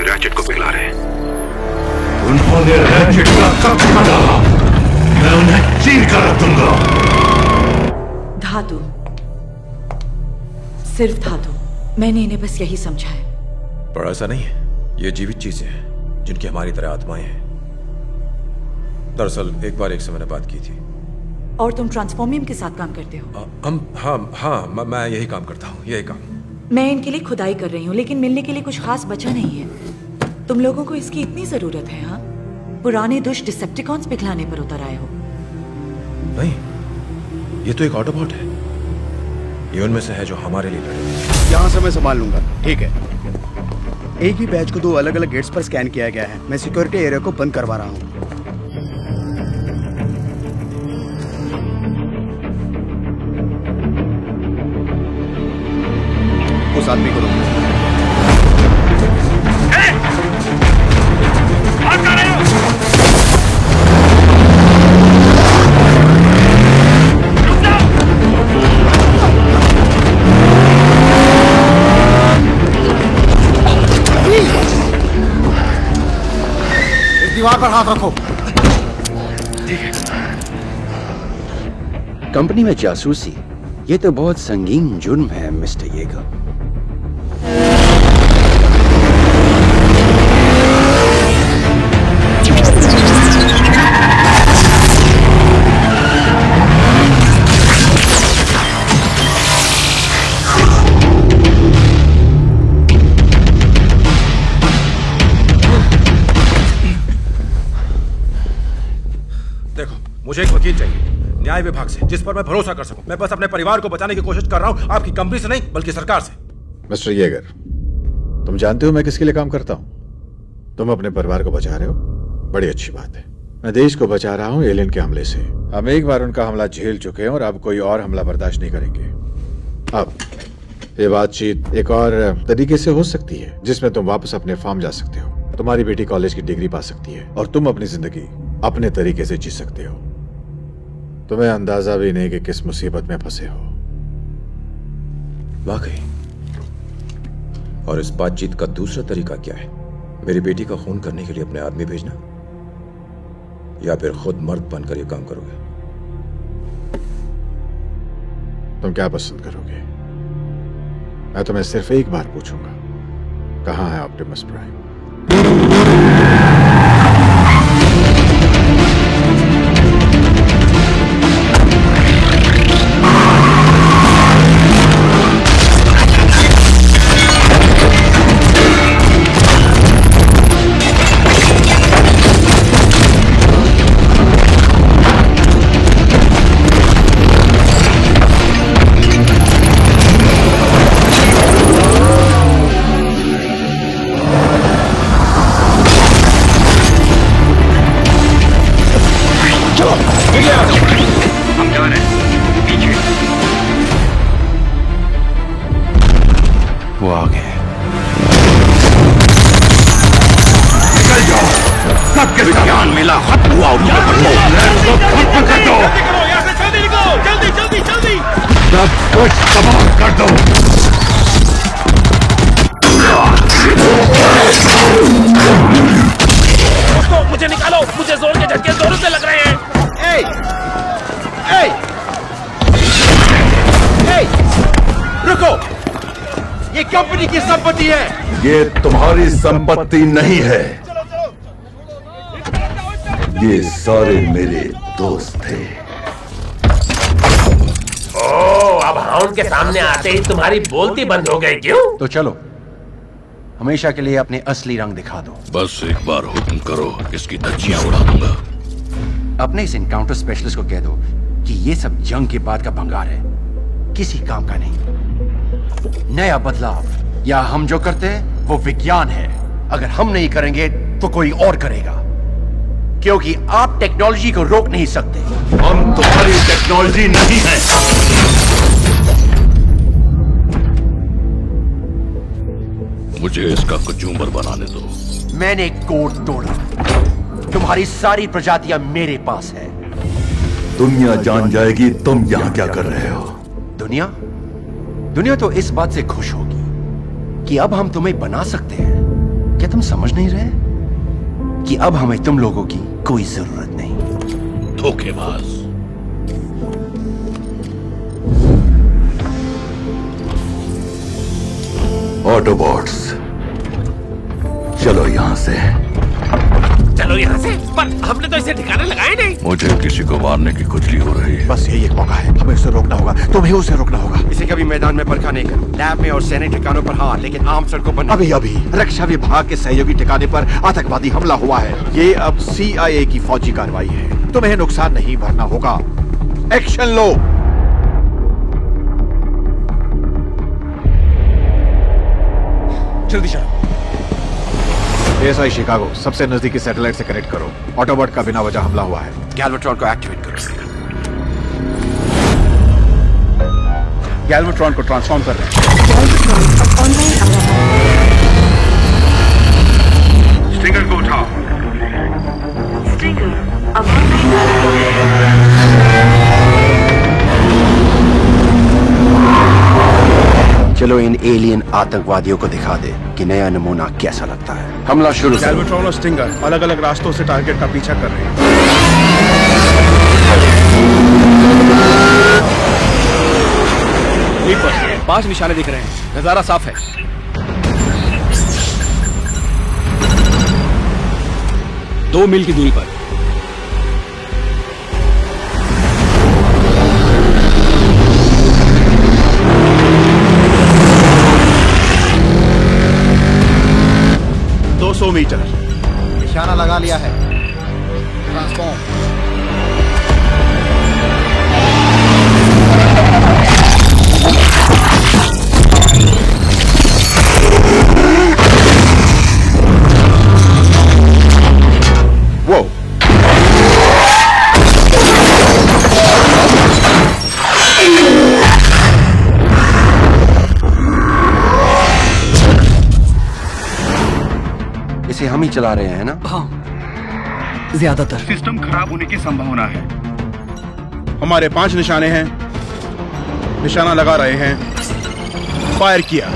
Ratchet को पिघला रहे हैं। उन्होंने रैचेट का कब पिघला? मैं उन्हें चीर कर रख दूंगा। धातु, सिर्फ धातु। मैंने इन्हें बस यही समझा है। पर ऐसा नहीं है, ये जीवित चीजें हैं जिनकी हमारी तरह आत्माएं हैं। दरअसल एक बार एक से मैंने बात की थी। और तुम ट्रांसफॉर्मियम के साथ काम करते हो? हाँ, मैं यही काम करता हूँ, यही काम। मैं इनके लिए खुदाई कर रही हूँ, लेकिन मिलने के लिए कुछ खास बचा नहीं है। तुम लोगों को इसकी इतनी जरूरत है? हाँ, पुराने दुष्ट डिसेप्टिकॉन्स पिघलाने पर उतर आए हो? नहीं, ये तो एक ऑटोबॉट है। ये उनमें से है जो हमारे लिए लड़े। यहाँ से मैं संभाल लूंगा, ठीक है? एक ही बैच को 2 अलग अलग गेट्स पर स्कैन किया गया है। मैं सिक्योरिटी एरिया को बंद करवा रहा हूँ। उस आदमी को रोको। दीवार पर हाथ रखो। ठीक है। कंपनी में जासूसी, ये तो बहुत संगीन जुर्म है मिस्टर येगर। मुझे एक वकील चाहिए न्याय विभाग से, जिस पर मैं भरोसा कर सकूं। मैं बस अपने परिवार को बचाने की कोशिश कर रहा हूं, आपकी कंपनी से नहीं बल्कि सरकार से। मिस्टर येगर, तुम जानते हो मैं किसके लिए काम करता हूं? तुम अपने परिवार को बचा रहे हो, बड़ी अच्छी बात है। मैं देश को बचा रहा हूं एलियन के हमले से। हम एक बार उनका हमला झेल चुके हैं और अब कोई और हमला बर्दाश्त नहीं करेंगे। अब ये बातचीत एक और तरीके से हो सकती है, जिसमें तुम वापस अपने फार्म जा सकते हो, तुम्हारी बेटी कॉलेज की डिग्री पा सकती है और तुम अपनी जिंदगी अपने तरीके से जी सकते हो। तुम्हें अंदाजा भी नहीं कि किस मुसीबत में फंसे हो। वाकई। और इस बातचीत का दूसरा तरीका क्या है? मेरी बेटी का खून करने के लिए अपने आदमी भेजना, या फिर खुद मर्द बनकर यह काम करोगे? तुम क्या पसंद करोगे? मैं तुम्हें सिर्फ एक बार पूछूंगा, कहां है ऑप्टिमस प्राइम? वो आ गए। निकल जाओ, सबके ज्ञान मिला, खत्म हुआ उनके खत्म कर दो। जल्दी निकलो, जल्दी जल्दी जल्दी। सब कुछ तबाह कर दो। उसको मुझे निकालो, मुझे जोर के झटके जोरों से लग रहे हैं। रुको, ये कंपनी की संपत्ति है। ये तुम्हारी संपत्ति नहीं है, ये सारे मेरे दोस्त थे। ओह, अब हाउंड के सामने आते ही तुम्हारी बोलती बंद हो गई क्यों? तो चलो, हमेशा के लिए अपने असली रंग दिखा दो। बस एक बार हुक्म करो, इसकी धज्जियां उड़ा दूंगा। अपने इस इनकाउंटर स्पेशलिस्ट को कह दो कि ये सब जंग के बाद का भंगार है, किसी काम का नहीं। नया बदलाव या हम जो करते हैं वो विज्ञान है। अगर हम नहीं करेंगे तो कोई और करेगा, क्योंकि आप टेक्नोलॉजी को रोक नहीं सकते। हम तुम्हारी टेक्नोलॉजी नहीं है। मुझे इसका कचूमर बनाने दो। मैंने कोड तोड़ा, तुम्हारी सारी प्रजातियां मेरे पास है। दुनिया जान जाएगी तुम यहाँ क्या कर रहे हो। दुनिया दुनिया तो इस बात से खुश होगी कि अब हम तुम्हें बना सकते हैं। क्या तुम समझ नहीं रहे कि अब हमें तुम लोगों की कोई जरूरत नहीं? धोखेबाज। ऑटोबॉट्स, चलो यहां से। चलो यहाँ से। पर हमने तो इसे ठिकाने लगाए नहीं। मुझे किसी को मारने की खुजली हो रही है। बस यही एक मौका है, हमें उसे रोकना होगा। तुम्हें उसे रोकना होगा। इसे कभी मैदान में परखा नहीं करो, लैब में और सैनिक ठिकानों पर हाँ, लेकिन आम सड़कों पर नहीं। अभी रक्षा विभाग के सहयोगी ठिकाने पर आतंकवादी हमला हुआ है। ये अब CIA की फौजी कार्रवाई है। तुम्हें नुकसान नहीं भरना होगा। एक्शन लो। जल्दी चलो। ASI शिकागो, सबसे नजदीकी सैटेलाइट से कनेक्ट करो। ऑटोबॉट का बिना वजह हमला हुआ है। गैल्वेट्रॉन को एक्टिवेट करो। गैल्वेट्रॉन को ट्रांसफॉर्म कर रहे हैं। स्टिंगर को उठाओ। चलो इन एलियन आतंकवादियों को दिखा दे कि नया नमूना कैसा लगता है। हमला शुरू करो। गैल्वेट्रॉन और स्टिंगर अलग अलग रास्तों से टारगेट का पीछा कर रहे हैं। लीपर 5 निशाने दिख रहे हैं, नजारा साफ है। दो मील की दूरी पर। मीटर। निशाना लगा लिया है। ट्रांसफॉर्म। वो इसे हम ही चला रहे हैं ना? हाँ, ज्यादातर। सिस्टम खराब होने की संभावना है। हमारे 5 निशाने हैं, निशाना लगा रहे हैं। फायर किया।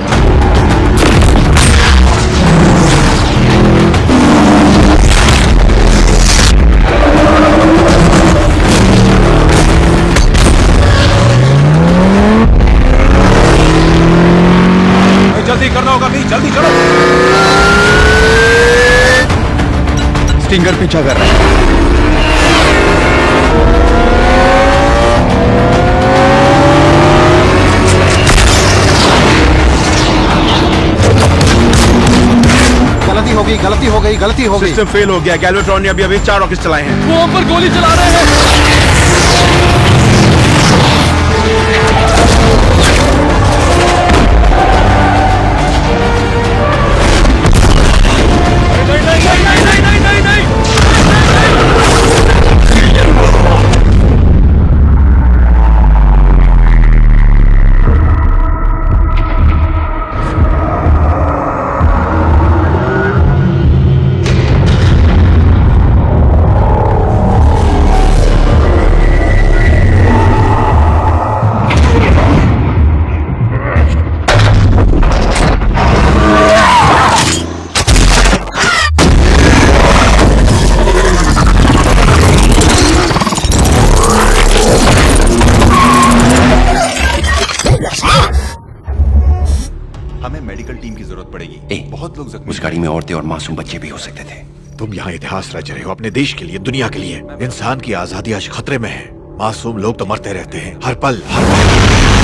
जल्दी करना होगा भाई, जल्दी चलो। स्टिंगर पीछा कर रहा है। गलती हो गई। सिस्टम फेल हो गया। गैल्वेट्रॉन ने अभी 4 रॉकेट चलाए हैं। वो ऊपर गोली चला रहे हैं। हमें मेडिकल टीम की जरूरत पड़ेगी। बहुत लोग जख्मी। उस गाड़ी में औरतें और मासूम बच्चे भी हो सकते थे। तुम यहाँ इतिहास रच रहे हो अपने देश के लिए, दुनिया के लिए। इंसान की आजादी आज खतरे में है। मासूम लोग तो मरते रहते हैं हर पल हर पल।